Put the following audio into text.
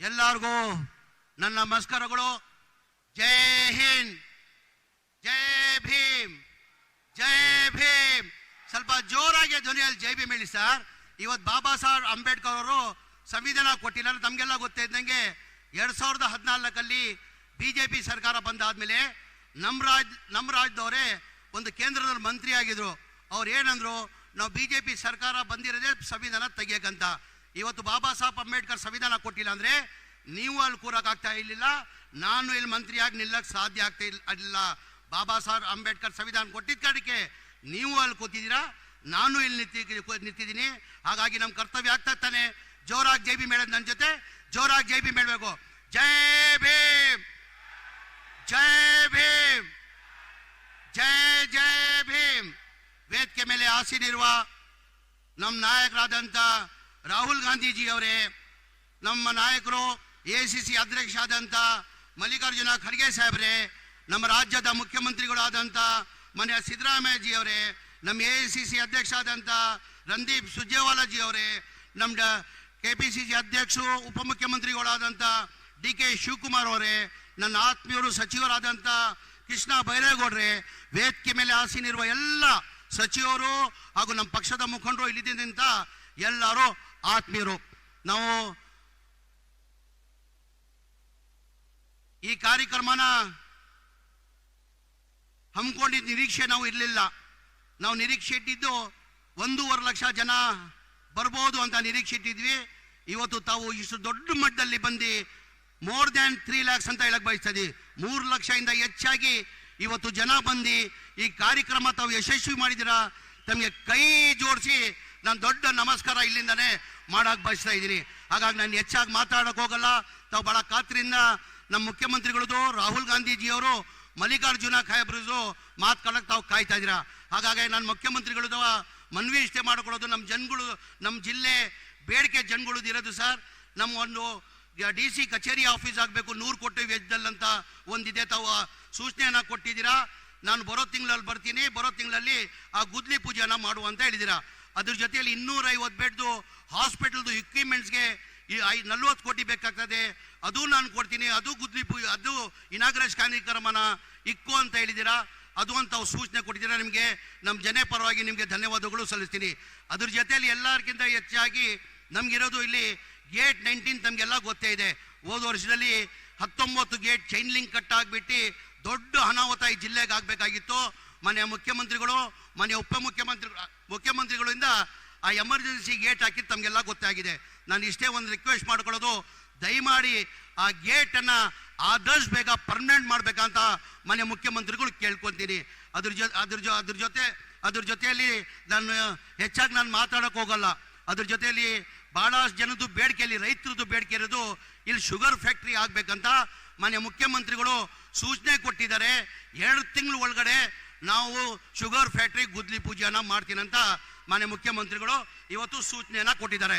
ಎಲ್ಲರಿಗೂ ನನ್ನ ನಮಸ್ಕಾರಗಳು. ಜೈ ಹಿಂದ್, ಜೈ ಭೀಮ್, ಜೈ ಭೀಮ್. ಸ್ವಲ್ಪ ಜೋರಾಗಿ ಧ್ವನಿಯಲ್ಲಿ ಜೈ ಭೀಮ್ ಹೇಳಿ ಸರ್. ಇವತ್ತು ಬಾಬಾ ಸಾಹೇಬ್ ಅಂಬೇಡ್ಕರ್ ಅವರು ಸಂವಿಧಾನ ಕೊಟ್ಟಿಲ್ಲ. ತಮಗೆಲ್ಲ ಗೊತ್ತಿದ್ದಂಗೆ 2014 ಬಿಜೆಪಿ ಸರ್ಕಾರ ಬಂದಾದ್ಮೇಲೆ ನಮ್ಮ ರಾಜ್ಯದವರೇ ಒಂದು ಕೇಂದ್ರದಲ್ಲಿ ಮಂತ್ರಿ ಆಗಿದ್ರು. ಅವ್ರು ಏನಂದ್ರು, ನಾವು ಬಿಜೆಪಿ ಸರ್ಕಾರ ಬಂದಿರೋದೇ ಸಂವಿಧಾನ ತೆಗಿಯಕ್ಕಂತ. ಇವತ್ತು ಬಾಬಾ ಸಾಹೇಬ್ ಅಂಬೇಡ್ಕರ್ ಸಂವಿಧಾನ ಕೊಟ್ಟಿಲ್ಲ ಅಂದ್ರೆ ನೀವು ಅಲ್ಲಿ ಕೂರಕ್ಕಾಗ್ತಾ ಇರಲಿಲ್ಲ, ನಾನು ಇಲ್ಲಿ ಮಂತ್ರಿಯಾಗಿ ನಿಲ್ಲಕ್ಕೆ ಸಾಧ್ಯ ಆಗ್ತಾ ಇಲ್ಲ. ಬಾಬಾ ಸಾಹೇಬ್ ಅಂಬೇಡ್ಕರ್ ಸಂವಿಧಾನ ಕೊಟ್ಟಿದ್ದ ಕಾರಣಕ್ಕೆ ನೀವು ಅಲ್ಲಿ ಕೂತಿದ್ದೀರಾ, ನಾನು ಇಲ್ಲಿ ನಿಂತಿದ್ದೀನಿ. ಹಾಗಾಗಿ ನಮ್ಮ ಕರ್ತವ್ಯ ಆಗ್ತಾ ತಾನೆ ಜೋರಾಗಿ ಜೈ ಭೀಮ್ ಹೇಳೋದು. ನನ್ನ ಜೊತೆ ಜೋರಾಗಿ ಜೈ ಭೀಮ್ ಹೇಳಬೇಕು. ಜೈ ಭೀಮ್, ಜೈ ಭೀಮ್, ಜೈ ಜೈ ಭೀಮ್. ವೇದಿಕೆ ಮೇಲೆ ಆಸೀನಿರುವ ನಮ್ಮ ನಾಯಕರಾದಂಥ ರಾಹುಲ್ ಗಾಂಧೀಜಿ ಅವರೇ, ನಮ್ಮ ನಾಯಕರು ACC ಅಧ್ಯಕ್ಷ ಆದಂಥ ಮಲ್ಲಿಕಾರ್ಜುನ ಖರ್ಗೆ ಸಾಹೇಬ್ರೆ, ನಮ್ಮ ರಾಜ್ಯದ ಮುಖ್ಯಮಂತ್ರಿಗಳಾದಂಥ ಮನೆಯ ಸಿದ್ದರಾಮಯ್ಯಜಿ ಅವರೇ, ನಮ್ಮ AICC ಅಧ್ಯಕ್ಷ ಆದಂಥ ರಣದೀಪ್ ಸುರ್ಜೇವಾಲಾಜಿ ಅವರೇ, ನಮ್ಮ KPCC ಅಧ್ಯಕ್ಷರು ಉಪಮುಖ್ಯಮಂತ್ರಿಗಳಾದಂಥ DK ಶಿವಕುಮಾರ್ ಅವರೇ, ನನ್ನ ಆತ್ಮೀಯರು ಸಚಿವರಾದಂಥ ಕೃಷ್ಣ ಬೈರೇಗೌಡ್ರೆ, ವೇದಿಕೆ ಮೇಲೆ ಆಸೀನಿರುವ ಎಲ್ಲ ಸಚಿವರು ಹಾಗೂ ನಮ್ಮ ಪಕ್ಷದ ಮುಖಂಡರು ಇಲ್ಲಿದ್ದಂಥ ಎಲ್ಲರೂ ಆತ್ಮೀಯರು. ನಾವು ಈ ಕಾರ್ಯಕ್ರಮನ ಹಮ್ಮಿಕೊಂಡಿದ್ದ ನಿರೀಕ್ಷೆ ನಾವು ಇರಲಿಲ್ಲ. ನಾವು ನಿರೀಕ್ಷೆ ಇಟ್ಟಿದ್ದು 1.5 ಲಕ್ಷ ಜನ ಬರ್ಬೋದು ಅಂತ ನಿರೀಕ್ಷೆ ಇಟ್ಟಿದ್ವಿ. ಇವತ್ತು ತಾವು ಇಷ್ಟು ದೊಡ್ಡ ಮಟ್ಟದಲ್ಲಿ ಬಂದು ಮೋರ್ ದ್ಯಾನ್ 3 lakhs ಅಂತ ಹೇಳಕ್ ಬಯಸ್ತದೆ. 3 ಲಕ್ಷದಿಂದ ಹೆಚ್ಚಾಗಿ ಇವತ್ತು ಜನ ಬಂದು ಈ ಕಾರ್ಯಕ್ರಮ ತಾವು ಯಶಸ್ವಿ ಮಾಡಿದ್ದೀರಾ. ತಮಗೆ ಕೈ ಜೋಡಿಸಿ ನಾನು ದೊಡ್ಡ ನಮಸ್ಕಾರ ಇಲ್ಲಿಂದಾನೆ ಮಾಡಕ್ ಬಯಸ್ತಾ ಇದ್ದೀನಿ. ಹಾಗಾಗಿ ನಾನು ಹೆಚ್ಚಾಗಿ ಮಾತಾಡಕ್ ಹೋಗಲ್ಲ. ತಾವು ಬಹಳ ಖಾತ್ರಿಯಿಂದ ನಮ್ಮ ಮುಖ್ಯಮಂತ್ರಿಗಳದು ರಾಹುಲ್ ಗಾಂಧೀಜಿಯವರು ಮಲ್ಲಿಕಾರ್ಜುನ ಖರ್ಗೆ ಮಾತ್ಕೊಳ್ಳೋಕೆ ತಾವು ಕಾಯ್ತಾ ಇದ್ದೀರಾ. ಹಾಗಾಗಿ ನಾನು ಮುಖ್ಯಮಂತ್ರಿಗಳದು ಮನವಿ ಇಷ್ಟೇ ಮಾಡ್ಕೊಳ್ಳೋದು, ನಮ್ಮ ಜನಗಳು, ನಮ್ಮ ಜಿಲ್ಲೆ ಬೇಡಿಕೆ ಜನಗಳದ್ದು ಇರೋದು ಸರ್, ನಮ್ಮ ಒಂದು DC ಕಚೇರಿ ಆಫೀಸ್ ಆಗಬೇಕು 100 ಕೋಟಿ ವೆಚ್ಚದಲ್ಲಿ ಅಂತ ಒಂದಿದೆ. ತಾವು ಸೂಚನೆಯನ್ನು ಕೊಟ್ಟಿದ್ದೀರಾ. ನಾನು ಬರೋ ತಿಂಗಳಲ್ಲಿ ಬರ್ತೀನಿ, ಬರೋ ತಿಂಗಳಲ್ಲಿ ಆ ಗುದ್ಲಿ ಪೂಜೆನ ಮಾಡುವಂತ ಹೇಳಿದ್ದೀರಾ. ಅದ್ರ ಜೊತೆಯಲ್ಲಿ 250 ಬೆಡ್ದು ಹಾಸ್ಪಿಟಲ್ದು ಇಕ್ವಿಪ್ಮೆಂಟ್ಸ್ಗೆ 40 ಕೋಟಿ ಬೇಕಾಗ್ತದೆ, ಅದು ನಾನು ಕೊಡ್ತೀನಿ. ಅದು ಗುದ್ಲಿ ಪೂಜೆ, ಅದು ಇನಾಗ್ರೇಷನ್ ಕಾರ್ಯಕ್ರಮನ ಇಕ್ಕೋ ಅಂತ ಹೇಳಿದ್ದೀರಾ. ಅದು ಅಂತ ಸೂಚನೆ ಕೊಟ್ಟಿದ್ದೀರಾ. ನಿಮಗೆ ನಮ್ಮ ಜನ ಪರವಾಗಿ ನಿಮಗೆ ಧನ್ಯವಾದಗಳು ಸಲ್ಲಿಸ್ತೀನಿ. ಅದ್ರ ಜೊತೆಯಲ್ಲಿ ಎಲ್ಲರಿಗಿಂತ ಹೆಚ್ಚಾಗಿ ನಮಗಿರೋದು ಇಲ್ಲಿ ಗೇಟ್ 19 ತಮಗೆಲ್ಲ ಗೊತ್ತೇ ಇದೆ. ಹೋದ ವರ್ಷದಲ್ಲಿ 19 ಗೇಟ್ ಚೈನ್ ಲಿಂಕ್ ಕಟ್ ಆಗಿಬಿಟ್ಟು ದೊಡ್ಡ ಅನಾಹುತ ಈ ಜಿಲ್ಲೆಗೆ ಆಗಬೇಕಾಗಿತ್ತು. ಮನೆಯ ಮುಖ್ಯಮಂತ್ರಿಗಳು, ಮನೆಯ ಮುಖ್ಯಮಂತ್ರಿಗಳಿಂದ ಆ ಎಮರ್ಜೆನ್ಸಿ ಗೇಟ್ ಹಾಕಿದ್ದು ತಮಗೆಲ್ಲ ಗೊತ್ತಾಗಿದೆ. ನಾನು ಇಷ್ಟೇ ಒಂದು ರಿಕ್ವೆಸ್ಟ್ ಮಾಡ್ಕೊಳ್ಳೋದು, ದಯಮಾಡಿ ಆ ಗೇಟನ್ನು ಆದಷ್ಟು ಬೇಗ ಪರ್ಮನೆಂಟ್ ಮಾಡಬೇಕಂತ ಮನೆ ಮುಖ್ಯಮಂತ್ರಿಗಳು ಕೇಳ್ಕೊತೀನಿ. ಅದ್ರ ಜೊತೆಯಲ್ಲಿ ನಾನು ಹೆಚ್ಚಾಗಿ ನಾನು ಮಾತಾಡೋಕೆ ಹೋಗಲ್ಲ. ಅದ್ರ ಜೊತೆಯಲ್ಲಿ ಬಹಳಷ್ಟು ಜನದ್ದು ಬೇಡಿಕೆಯಲ್ಲಿ ರೈತರದ್ದು ಬೇಡಿಕೆ ಇರೋದು, ಇಲ್ಲಿ ಶುಗರ್ ಫ್ಯಾಕ್ಟ್ರಿ ಆಗಬೇಕಂತ ಮನೆ ಮುಖ್ಯಮಂತ್ರಿಗಳು ಸೂಚನೆ ಕೊಟ್ಟಿದ್ದಾರೆ. 2 ತಿಂಗಳ ಒಳಗಡೆ ನಾವು ಶುಗರ್ ಫ್ಯಾಕ್ಟ್ರಿ ಗುದ್ಲಿ ಪೂಜೆಯನ್ನು ಮಾಡ್ತೀನಂತ ಮನೆ ಮುಖ್ಯಮಂತ್ರಿಗಳು ಇವತ್ತು ಸೂಚನೆಯನ್ನು ಕೊಟ್ಟಿದ್ದಾರೆ.